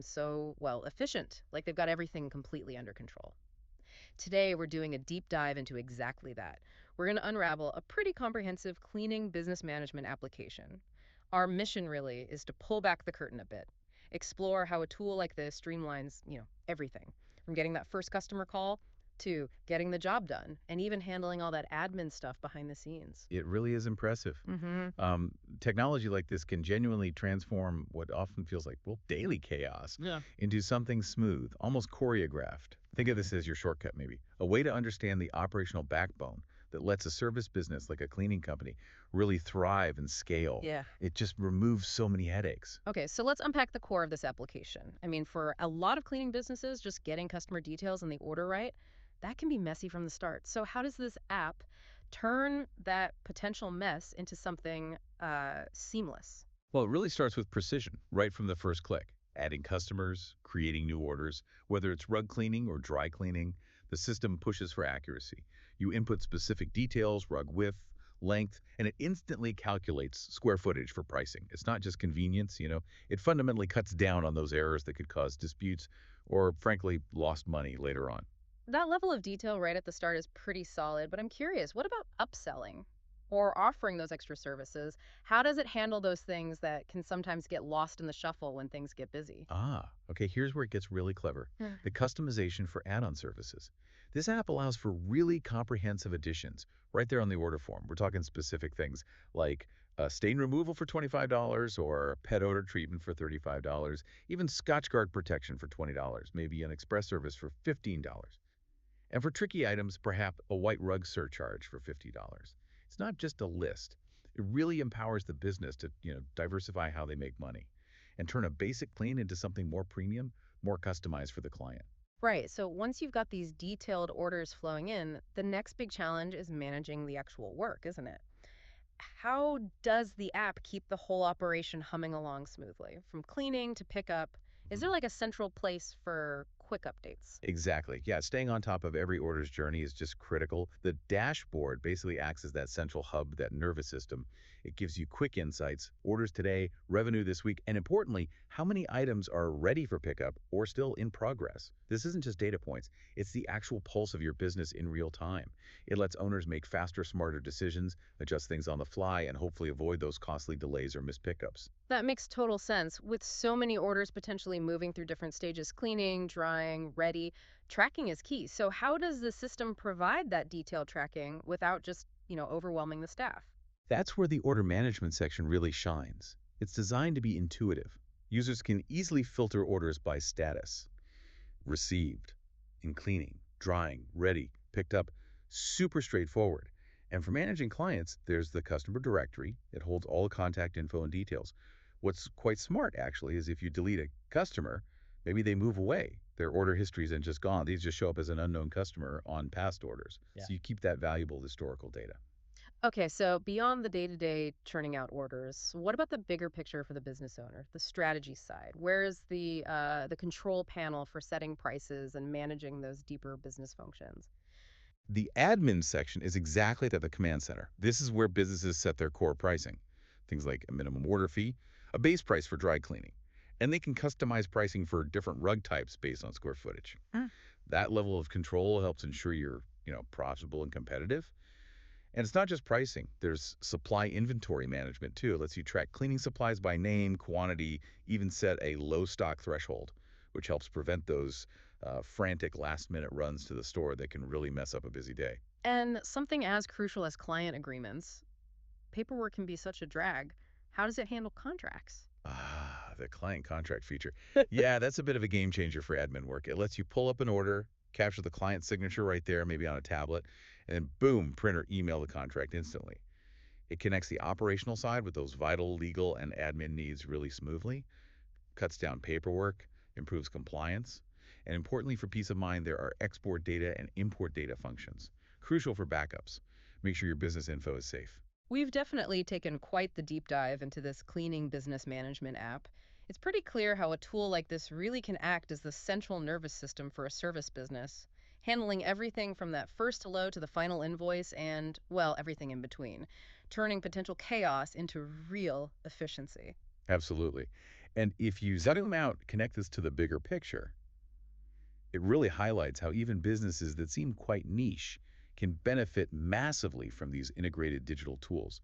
so, well, efficient, like they've got everything completely under control. Today, we're doing a deep dive into exactly that. We're going to unravel a pretty comprehensive cleaning business management application. Our mission really is to pull back the curtain a bit, explore how a tool like this streamlines, everything from getting that first customer call to getting the job done and even handling all that admin stuff behind the scenes. It really is impressive. Mm-hmm. Technology like this can genuinely transform what often feels like, well, daily chaos Yeah. into something smooth, almost choreographed. Think of this as your shortcut, maybe. A way to understand the operational backbone that lets a service business like a cleaning company really thrive and scale. Yeah. It just removes so many headaches. Okay, so let's unpack the core of this application. I mean, for a lot of cleaning businesses, just getting customer details and the order right, that can be messy from the start. So, how does this app turn that potential mess into something seamless? Well, it really starts with precision right from the first click. Adding customers, creating new orders, whether it's rug cleaning or dry cleaning, the system pushes for accuracy. You input specific details, rug width, length, and it instantly calculates square footage for pricing. It's not just convenience, it fundamentally cuts down on those errors that could cause disputes or, frankly, lost money later on. That level of detail right at the start is pretty solid, but I'm curious, what about upselling or offering those extra services? How does it handle those things that can sometimes get lost in the shuffle when things get busy? Okay, here's where it gets really clever. Hmm. The customization for add-on services. This app allows for really comprehensive additions right there on the order form. We're talking specific things like stain removal for $25 or pet odor treatment for $35, even Scotchgard protection for $20, maybe an express service for $15. And for tricky items, perhaps a white rug surcharge for $50. It's not just a list. It really empowers the business to, diversify how they make money and turn a basic clean into something more premium, more customized for the client. Right. So once you've got these detailed orders flowing in, the next big challenge is managing the actual work, isn't it? How does the app keep the whole operation humming along smoothly? From cleaning to pickup, is there like a central place for quick updates? Exactly. Yeah, staying on top of every order's journey is just critical. The dashboard basically acts as that central hub, that nervous system. It gives you quick insights, orders today, revenue this week, and importantly, how many items are ready for pickup or still in progress. This isn't just data points, it's the actual pulse of your business in real time. It lets owners make faster, smarter decisions, adjust things on the fly, and hopefully avoid those costly delays or missed pickups. That makes total sense. With so many orders potentially moving through different stages, cleaning, drying, ready, tracking is key. So how does the system provide that detailed tracking without just, overwhelming the staff? That's where the order management section really shines. It's designed to be intuitive. Users can easily filter orders by status: received, in cleaning, drying, ready, picked up. Super straightforward. And for managing clients, there's the customer directory. It holds all the contact info and details. What's quite smart, actually, is if you delete a customer, maybe they move away. Their order history isn't just gone. These just show up as an unknown customer on past orders. Yeah. So you keep that valuable historical data. Okay, so beyond the day-to-day churning out orders, what about the bigger picture for the business owner, the strategy side? Where is the control panel for setting prices and managing those deeper business functions? The admin section is exactly at the command center. This is where businesses set their core pricing. Things like a minimum order fee, a base price for dry cleaning, and they can customize pricing for different rug types based on square footage. Mm. That level of control helps ensure you're, profitable and competitive. And it's not just pricing. There's supply inventory management too. It lets you track cleaning supplies by name, quantity, even set a low stock threshold, which helps prevent those frantic last minute runs to the store that can really mess up a busy day. And something as crucial as client agreements, paperwork can be such a drag. How does it handle contracts? The client contract feature. Yeah, that's a bit of a game changer for admin work. It lets you pull up an order, capture the client signature right there, maybe on a tablet, and then boom, print or email the contract instantly. It connects the operational side with those vital legal and admin needs really smoothly, cuts down paperwork, improves compliance, and importantly for peace of mind, there are export data and import data functions, crucial for backups. Make sure your business info is safe. We've definitely taken quite the deep dive into this cleaning business management app. It's pretty clear how a tool like this really can act as the central nervous system for a service business, handling everything from that first hello to the final invoice and, well, everything in between, turning potential chaos into real efficiency. Absolutely. And if you zoom out, connect this to the bigger picture, it really highlights how even businesses that seem quite niche can benefit massively from these integrated digital tools.